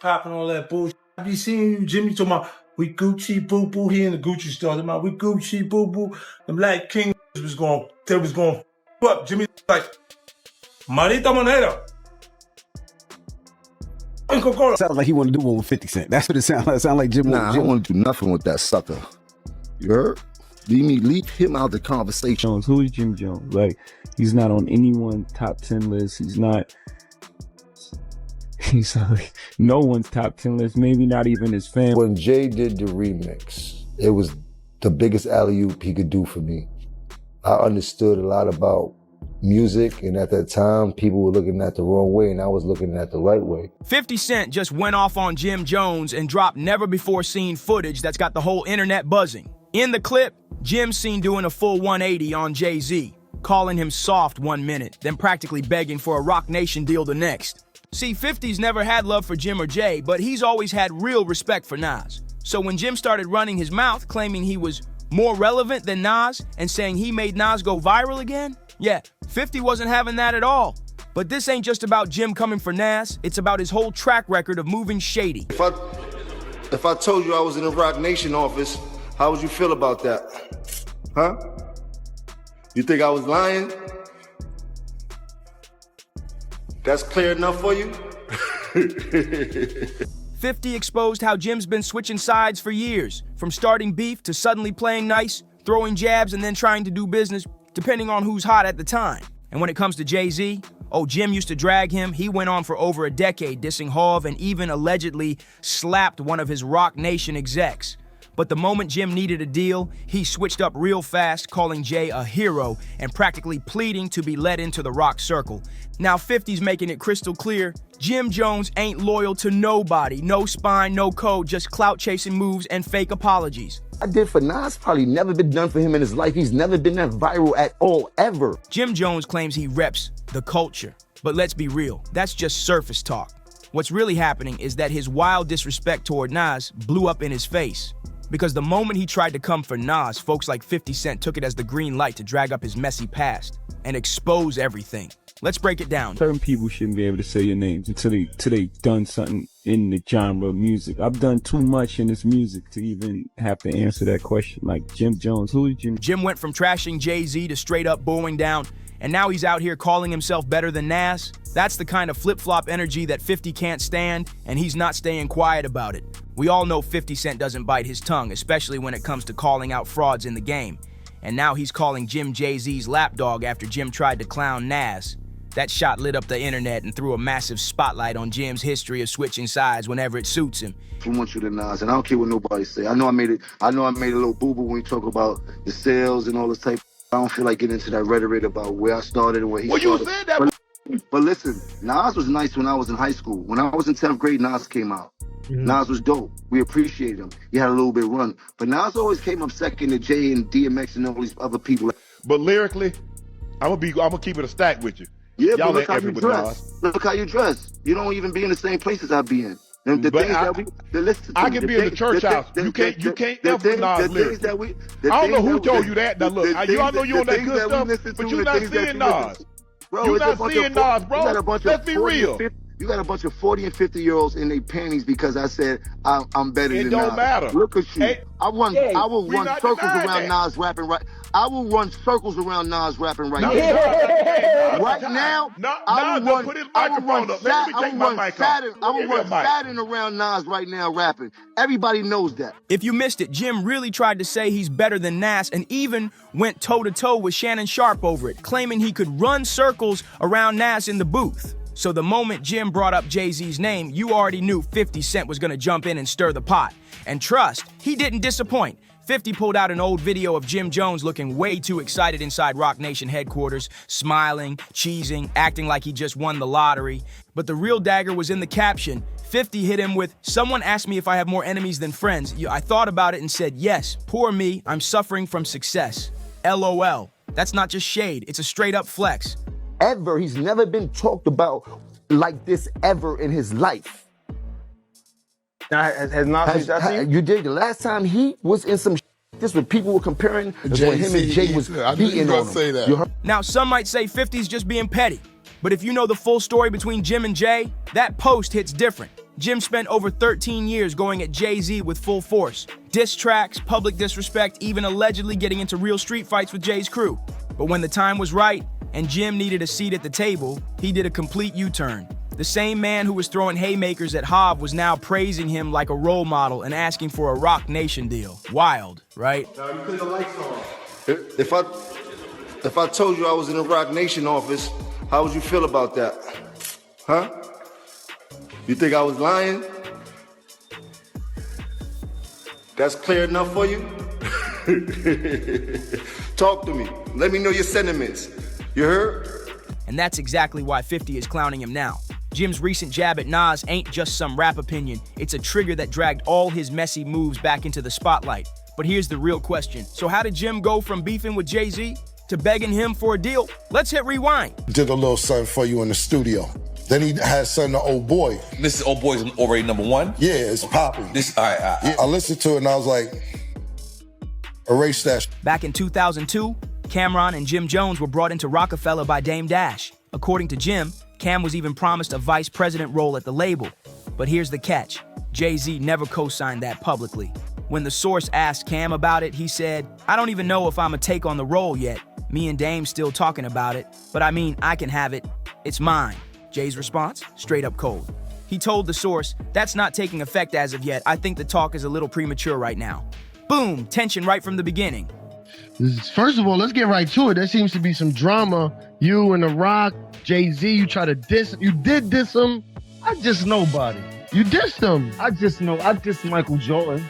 popping all that bullshit. I be seeing you, Jimmy, talking about we Gucci boo boo. He in the Gucci store. Talking about we Gucci boo boo. The Black King was going up. Jimmy like, Marita Monero. Sounds like he want to do one with 50 Cent. That's what it sounds like. It sounds like Jim. Nah, I don't want to do nothing with that sucker. You heard? Leave him out of the conversation. Who is Jim Jones? Like, he's not on anyone's top 10 list. He's like, no one's top 10 list, maybe not even his family. When Jay did the remix, it was the biggest alley-oop he could do for me. I understood a lot about music, and at that time, people were looking at the wrong way, and I was looking at the right way. 50 Cent just went off on Jim Jones and dropped never-before-seen footage that's got the whole internet buzzing. In the clip, Jim's seen doing a full 180 on Jay-Z, calling him soft 1 minute, then practically begging for a Roc Nation deal the next. See, 50's never had love for Jim or Jay, but he's always had real respect for Nas. So when Jim started running his mouth, claiming he was more relevant than Nas and saying he made Nas go viral again, yeah, 50 wasn't having that at all. But this ain't just about Jim coming for Nas, it's about his whole track record of moving shady. If I told you I was in the Roc Nation office, how would you feel about that? Huh? You think I was lying? That's clear enough for you? 50 exposed how Jim's been switching sides for years, from starting beef to suddenly playing nice, throwing jabs, and then trying to do business, depending on who's hot at the time. And when it comes to Jay-Z, oh, Jim used to drag him. He went on for over a decade dissing Hov and even allegedly slapped one of his Roc Nation execs. But the moment Jim needed a deal, he switched up real fast, calling Jay a hero and practically pleading to be let into the Roc circle. Now 50's making it crystal clear, Jim Jones ain't loyal to nobody. No spine, no code, just clout-chasing moves and fake apologies. I did for Nas, probably never been done for him in his life. He's never been that viral at all, ever. Jim Jones claims he reps the culture. But let's be real, that's just surface talk. What's really happening is that his wild disrespect toward Nas blew up in his face. Because the moment he tried to come for Nas, folks like 50 Cent took it as the green light to drag up his messy past and expose everything. Let's break it down. Certain people shouldn't be able to say your names until they done something in the genre of music. I've done too much in this music to even have to answer that question. Like Jim Jones, who is Jim? Jim went from trashing Jay-Z to straight up bowing down, and now he's out here calling himself better than Nas. That's the kind of flip-flop energy that 50 can't stand, and he's not staying quiet about it. We all know 50 Cent doesn't bite his tongue, especially when it comes to calling out frauds in the game. And now he's calling Jim Jay-Z's lapdog after Jim tried to clown Nas. That shot lit up the internet and threw a massive spotlight on Jim's history of switching sides whenever it suits him. I want you to Nas, and I don't care what nobody say. I know I made a little boo-boo when we talk about the sales and all this type. I don't feel like getting into that rhetoric about where I started and where he started. You said that. But listen, Nas was nice when I was in high school. When I was in 10th grade, Nas came out. Nas was dope. We appreciated him. He had a little bit of run. But Nas always came up second to Jay and DMX and all these other people. But lyrically, I'm gonna keep it a stack with you. Yeah, y'all but look how you dress. Look how you dress. You don't even be in the same places I be in. I can be in the church house. You can't ever Nas lyrics. I don't know who told you that. Now look, y'all know you on that good stuff, but you're not seeing Nas. You're not seeing Nas, bro. Let's be real. You got a bunch of 40 and 50-year-olds in their panties because I said I'm better than Nas. It don't matter. Look at you. Hey, I will run circles around Nas rapping right. I will run circles around Nas rapping right now. Right now, I will run Saturn around Nas right now rapping. Everybody knows that. If you missed it, Jim really tried to say he's better than Nas and even went toe-to-toe with Shannon Sharpe over it, claiming he could run circles around Nas in the booth. So the moment Jim brought up Jay-Z's name, you already knew 50 Cent was gonna jump in and stir the pot. And trust, he didn't disappoint. 50 pulled out an old video of Jim Jones looking way too excited inside Roc Nation headquarters, smiling, cheesing, acting like he just won the lottery. But the real dagger was in the caption. 50 hit him with, "Someone asked me if I have more enemies than friends. I thought about it and said, yes, poor me, I'm suffering from success. LOL. That's not just shade, it's a straight up flex. Ever. He's never been talked about like this ever in his life. Now, has Nas you did the last time he was in some this when people were comparing when him and Jay was beating on him. Now, some might say 50's just being petty. But if you know the full story between Jim and Jay, that post hits different. Jim spent over 13 years going at Jay-Z with full force. Diss tracks, public disrespect, even allegedly getting into real street fights with Jay's crew. But when the time was right and Jim needed a seat at the table, he did a complete U-turn. The same man who was throwing haymakers at Hob was now praising him like a role model and asking for a Roc Nation deal. Wild, right? Now you put the lights on. If I told you I was in the Roc Nation office, how would you feel about that? Huh? You think I was lying? That's clear enough for you? Talk to me. Let me know your sentiments. You heard? And that's exactly why 50 is clowning him now. Jim's recent jab at Nas ain't just some rap opinion. It's a trigger that dragged all his messy moves back into the spotlight. But here's the real question. So how did Jim go from beefing with Jay-Z to begging him for a deal? Let's hit rewind. Did a little something for you in the studio. Then he had something to Old Boy. This is Old Boy's already #1? Yeah, it's popping. All right. Yeah, I listened to it and I was like, erase that. Back in 2002, Cameron and Jim Jones were brought into Rockefeller by Dame Dash. According to Jim, Cam was even promised a vice president role at the label. But here's the catch. Jay-Z never co-signed that publicly. When the source asked Cam about it, he said, "I don't even know if I'm a take on the role yet. Me and Dame still talking about it, but I mean, I can have it. It's mine." Jay's response? Straight up cold. He told the source, "That's not taking effect as of yet. I think the talk is a little premature right now." Boom, tension right from the beginning. First of all, let's get right to it. There seems to be some drama. You and The Rock, Jay-Z, you try to diss. You did diss him. I just nobody. You dissed him. I just Michael Jordan.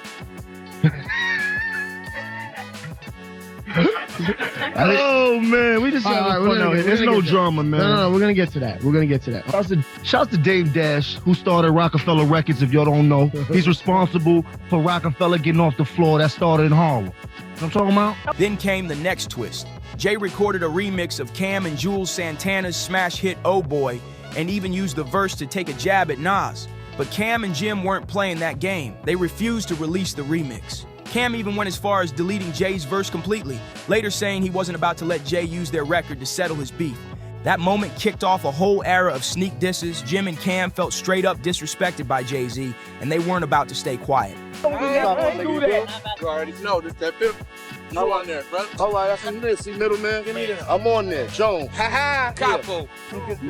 Oh man, we just there's no drama, man. No, we're gonna get to that. Shouts to Dave Dash, who started Rockefeller Records. If y'all don't know, he's responsible for Rockefeller getting off the floor that started in Harlem. You know what I'm talking about? Then came the next twist. Jay recorded a remix of Cam and Jules Santana's smash hit Oh Boy, and even used the verse to take a jab at Nas. But Cam and Jim weren't playing that game. They refused to release the remix. Cam even went as far as deleting Jay's verse completely, later saying he wasn't about to let Jay use their record to settle his beef. That moment kicked off a whole era of sneak disses. Jim and Cam felt straight up disrespected by Jay-Z, and they weren't about to stay quiet. You already know this that fifth. You on there, bro. All right, that's in this. See, middleman? I'm on there. Jones. Ha Capo.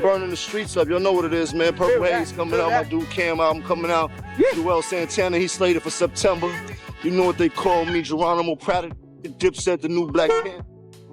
Burning the streets up. Y'all know what it is, man. Purple Haze coming out. My dude Cam album coming out. Joel Santana, he's slated for September. You know what they call me, Geronimo Pratt, Dipset, the new Black Panther.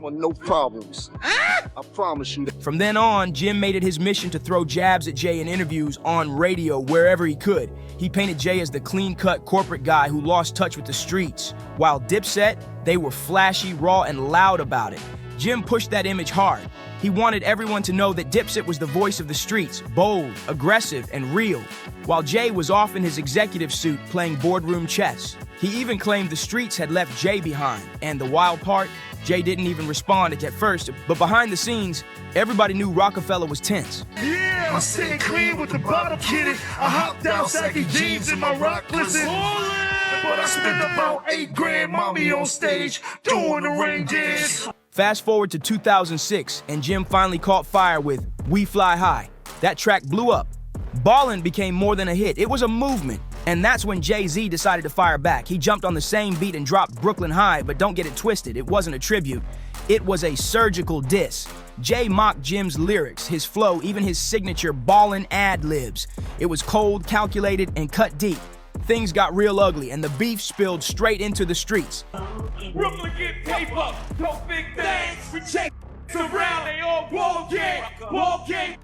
No problems. I promise you. From then on, Jim made it his mission to throw jabs at Jay in interviews, on radio, wherever he could. He painted Jay as the clean-cut corporate guy who lost touch with the streets. While Dipset, they were flashy, raw, and loud about it. Jim pushed that image hard. He wanted everyone to know that Dipset was the voice of the streets, bold, aggressive, and real, while Jay was off in his executive suit playing boardroom chess. He even claimed the streets had left Jay behind, and the wild part, Jay didn't even respond at first, but behind the scenes, everybody knew Rockefeller was tense. Yeah, I'm sitting clean with the bottle kitted. I hopped out, saggy jeans in my rock glisten. But I spent about 8 grand, mommy on stage, doing the rain dance. Fast forward to 2006, and Jim finally caught fire with We Fly High. That track blew up. Ballin' became more than a hit, it was a movement. And that's when Jay-Z decided to fire back. He jumped on the same beat and dropped Brooklyn High, but don't get it twisted, it wasn't a tribute. It was a surgical diss. Jay mocked Jim's lyrics, his flow, even his signature ballin' ad-libs. It was cold, calculated, and cut deep. Things got real ugly, and the beef spilled straight into the streets. Brooklyn get paper, don't big things. We check around, they all wall game.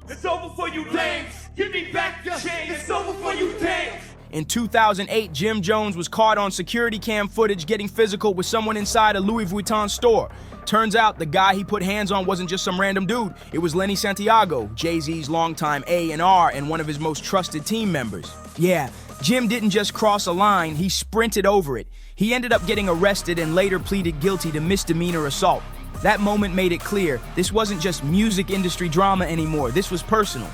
It's over for you lames. Give me back your chain. It's over for you dames. In 2008, Jim Jones was caught on security cam footage getting physical with someone inside a Louis Vuitton store. Turns out the guy he put hands on wasn't just some random dude. It was Lenny Santiago, Jay-Z's longtime A&R and one of his most trusted team members. Yeah, Jim didn't just cross a line, he sprinted over it. He ended up getting arrested and later pleaded guilty to misdemeanor assault. That moment made it clear this wasn't just music industry drama anymore, this was personal.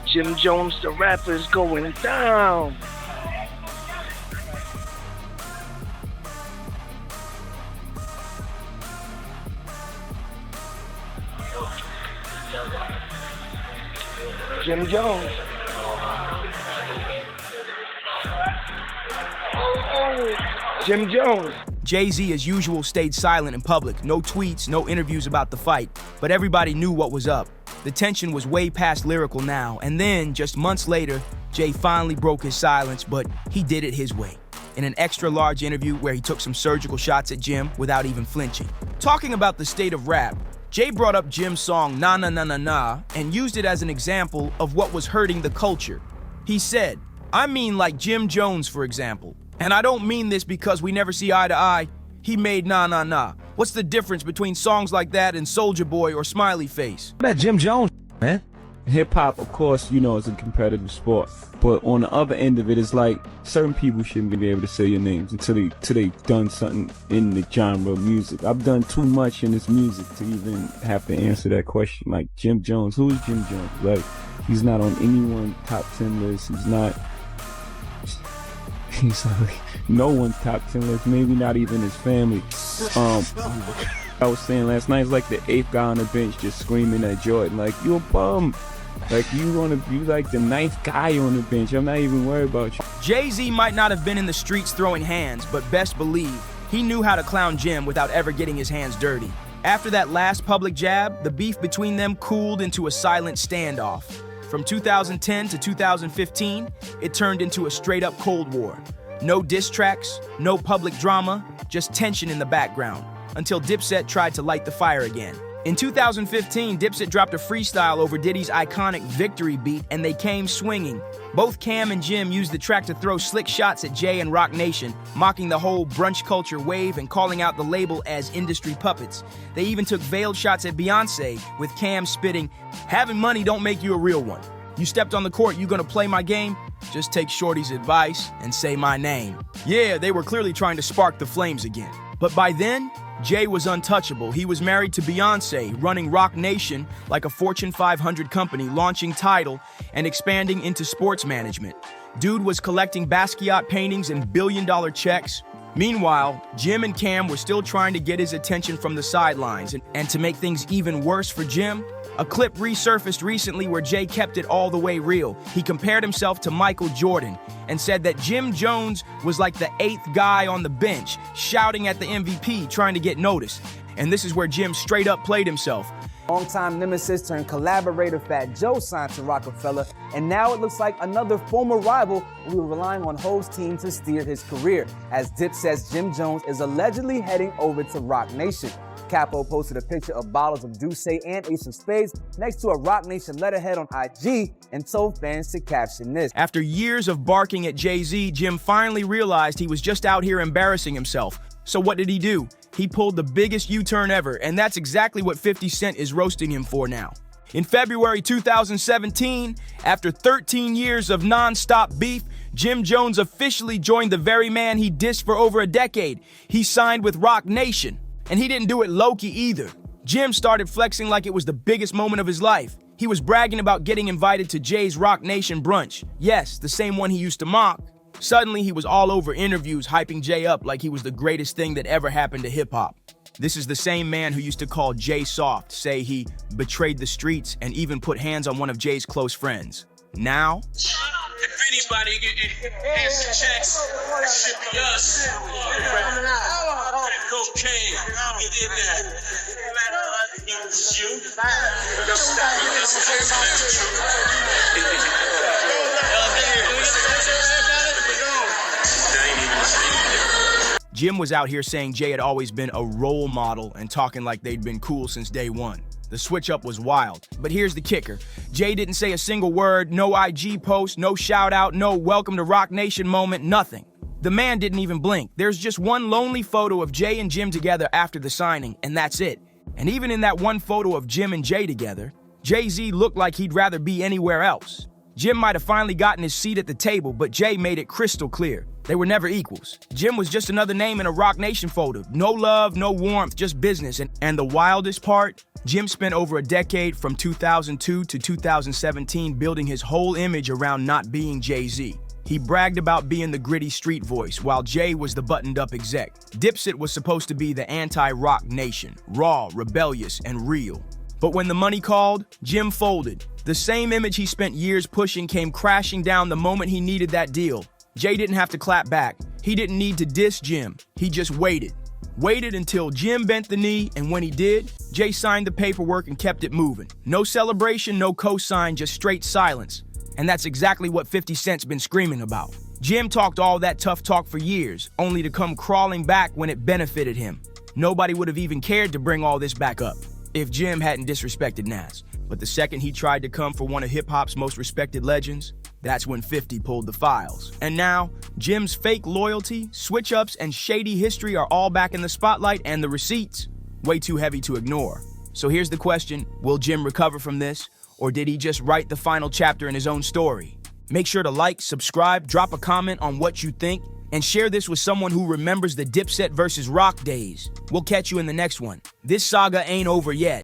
Jim Jones, the rapper, is going down. Jim Jones. Jim Jones. Jay-Z, as usual, stayed silent in public. No tweets, no interviews about the fight. But everybody knew what was up. The tension was way past lyrical now. And then, just months later, Jay finally broke his silence, but he did it his way. In an extra-large interview where he took some surgical shots at Jim without even flinching. Talking about the state of rap, Jay brought up Jim's song Na Na Na Na Na and used it as an example of what was hurting the culture. He said, "I mean like Jim Jones, for example. And I don't mean this because we never see eye to eye. He made Na Na Na. What's the difference between songs like that and Soulja Boy or Smiley Face?" That Jim Jones, man. Hip-hop, of course, you know, is a competitive sport. But on the other end of it, it's like certain people shouldn't be able to say your names until they done something in the genre of music. I've done too much in this music to even have to answer that question. Like Jim Jones, who is Jim Jones? Like, he's not on anyone's top 10 list. He's like no one's top 10 list, maybe not even his family. I was saying last night, it's like the 8th guy on the bench just screaming at Jordan, like, you a bum. Like, you wanna be like the 9th guy on the bench. I'm not even worried about you. Jay-Z might not have been in the streets throwing hands, but best believe he knew how to clown Jim without ever getting his hands dirty. After that last public jab, the beef between them cooled into a silent standoff. From 2010 to 2015, it turned into a straight-up Cold War. No diss tracks, no public drama, just tension in the background, until Dipset tried to light the fire again. In 2015, Dipset dropped a freestyle over Diddy's iconic Victory beat, and they came swinging. Both Cam and Jim used the track to throw slick shots at Jay and Roc Nation, mocking the whole brunch culture wave and calling out the label as industry puppets. They even took veiled shots at Beyonce, with Cam spitting, "Having money don't make you a real one. You stepped on the court, you gonna play my game? Just take Shorty's advice and say my name." Yeah, they were clearly trying to spark the flames again. But by then, Jay was untouchable. He was married to Beyonce, running Roc Nation like a Fortune 500 company, launching Tidal and expanding into sports management. Dude was collecting Basquiat paintings and billion-dollar checks. Meanwhile, Jim and Cam were still trying to get his attention from the sidelines. And to make things even worse for Jim, a clip resurfaced recently where Jay kept it all the way real. He compared himself to Michael Jordan and said that Jim Jones was like the 8th guy on the bench, shouting at the MVP, trying to get noticed. And this is where Jim straight up played himself. Longtime nemesis turned collaborator Fat Joe signed to Rockefeller, and now it looks like another former rival will be relying on Hov's team to steer his career, as Dipset's Jim Jones is allegedly heading over to Roc Nation. Capo posted a picture of bottles of Douce and Ace of Spades next to a Roc Nation letterhead on IG and told fans to caption this. After years of barking at Jay-Z, Jim finally realized he was just out here embarrassing himself. So what did he do? He pulled the biggest U-turn ever, and that's exactly what 50 Cent is roasting him for now. In February 2017, after 13 years of non-stop beef, Jim Jones officially joined the very man he dissed for over a decade. He signed with Roc Nation. And he didn't do it low-key either. Jim started flexing like it was the biggest moment of his life. He was bragging about getting invited to Jay's Roc Nation brunch. Yes, the same one he used to mock. Suddenly, he was all over interviews hyping Jay up like he was the greatest thing that ever happened to hip-hop. This is the same man who used to call Jay soft, say he betrayed the streets, and even put hands on one of Jay's close friends. Now, if anybody getting some checks, it should be us. Cocaine, we did that. It was you. Jim was out here saying Jay had always been a role model and talking like they'd been cool since day one. The switch up was wild. But here's the kicker. Jay didn't say a single word, no IG post, no shout out, no welcome to Roc Nation moment, nothing. The man didn't even blink. There's just one lonely photo of Jay and Jim together after the signing, and that's it. And even in that one photo of Jim and Jay together, Jay-Z looked like he'd rather be anywhere else. Jim might have finally gotten his seat at the table, but Jay made it crystal clear. They were never equals. Jim was just another name in a Roc Nation photo. No love, no warmth, just business. And the wildest part, Jim spent over a decade from 2002 to 2017 building his whole image around not being Jay-Z. He bragged about being the gritty street voice, while Jay was the buttoned-up exec. Dipset was supposed to be the anti-Roc Nation, raw, rebellious, and real. But when the money called, Jim folded. The same image he spent years pushing came crashing down the moment he needed that deal. Jay didn't have to clap back. He didn't need to diss Jim. He just waited. Waited until Jim bent the knee, and when he did, Jay signed the paperwork and kept it moving. No celebration, no cosign, just straight silence. And that's exactly what 50 Cent's been screaming about. Jim talked all that tough talk for years, only to come crawling back when it benefited him. Nobody would have even cared to bring all this back up if Jim hadn't disrespected Nas. But the second he tried to come for one of hip-hop's most respected legends, that's when 50 pulled the files. And now, Jim's fake loyalty, switch-ups, and shady history are all back in the spotlight, and the receipts, way too heavy to ignore. So here's the question, will Jim recover from this, or did he just write the final chapter in his own story? Make sure to like, subscribe, drop a comment on what you think, and share this with someone who remembers the Dipset versus Rock days. We'll catch you in the next one. This saga ain't over yet.